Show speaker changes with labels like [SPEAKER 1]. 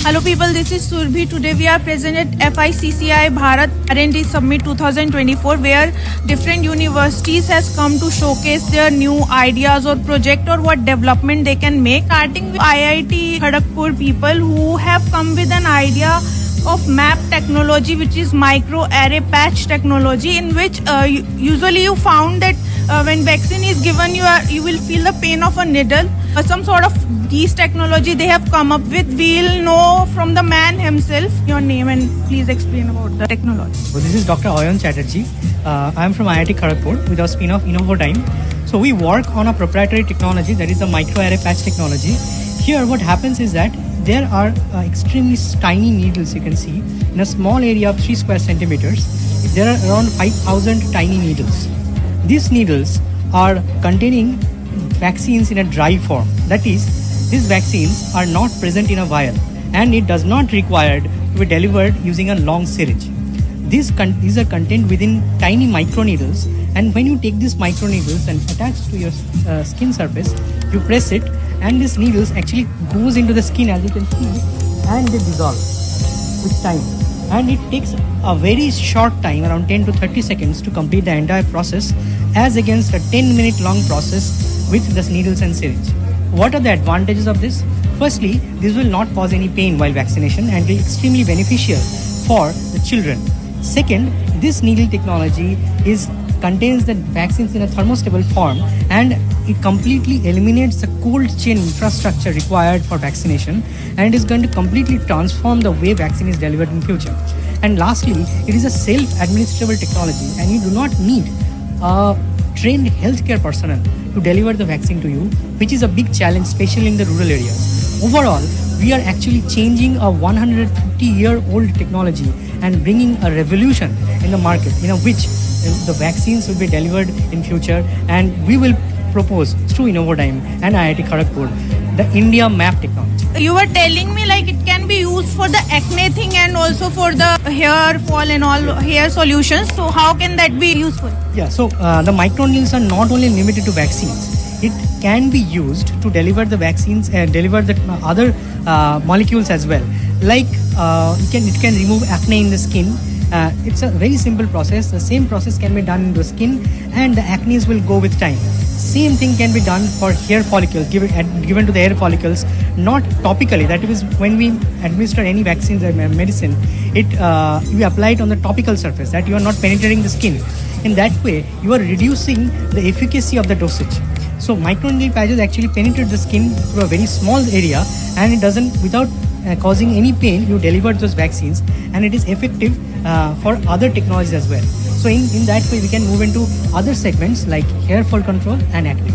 [SPEAKER 1] Hello people, this is Surbhi. Today we are present at FICCI Bharat R&D Summit 2024 where different universities has come to showcase their new ideas or project or what development they can make. Starting with IIT Kharagpur people who have come with an idea of MAP technology, which is micro array patch technology, in which usually you found that when vaccine is given you will feel the pain of a needle. Some sort of these technology they have come up with. We'll know from the man himself. Your name and please explain about the technology.
[SPEAKER 2] So this is Dr. Ayan Chatterjee. I am from IIT Kharagpur with our spin-off Innovotime. So we work on a proprietary technology that is the microarray patch technology. Here what happens is that there are extremely tiny needles you can see in a small area of 3 square centimeters. There are around 5,000 tiny needles. These needles are containing vaccines in a dry form. That is, these vaccines are not present in a vial and it does not require to be delivered using a long syringe. These are contained within tiny microneedles, and when you take these microneedles and attach to your skin surface, you press it and these needles actually goes into the skin, as you can see, and they dissolve with time. And it takes a very short time, around 10 to 30 seconds, to complete the entire process, as against a 10-minute long process with the needles and syringe. What are the advantages of this? Firstly, this will not cause any pain while vaccination and be extremely beneficial for the children. Second, this needle technology contains the vaccines in a thermostable form, and it completely eliminates the cold chain infrastructure required for vaccination, and is going to completely transform the way vaccine is delivered in future. And lastly, it is a self-administrable technology, and you do not need a trained healthcare personnel to deliver the vaccine to you, which is a big challenge, especially in the rural areas. Overall, we are actually changing a 150-year-old technology and bringing a revolution in the market, which the vaccines will be delivered in future, and we will propose through Innovotime and IIT Kharagpur the India MAP technology.
[SPEAKER 1] You were telling me like it can be used for the acne thing and also for the hair fall and all hair solutions. So how can that be useful?
[SPEAKER 2] Yeah, so the microneedles are not only limited to vaccines. It can be used to deliver the vaccines and deliver the other molecules as well. Like it can remove acne in the skin. It's a very simple process. The same process can be done in the skin, and the acne will go with time. Same thing can be done for hair follicles, given to the hair follicles, not topically. That is, when we administer any vaccines or medicine, we apply it on the topical surface, that you are not penetrating the skin. In that way, you are reducing the efficacy of the dosage. So microneedle patches actually penetrate the skin through a very small area, and it doesn't, without causing any pain, you deliver those vaccines, and it is effective for other technologies as well. So in that way, we can move into other segments like hair fall control and acne.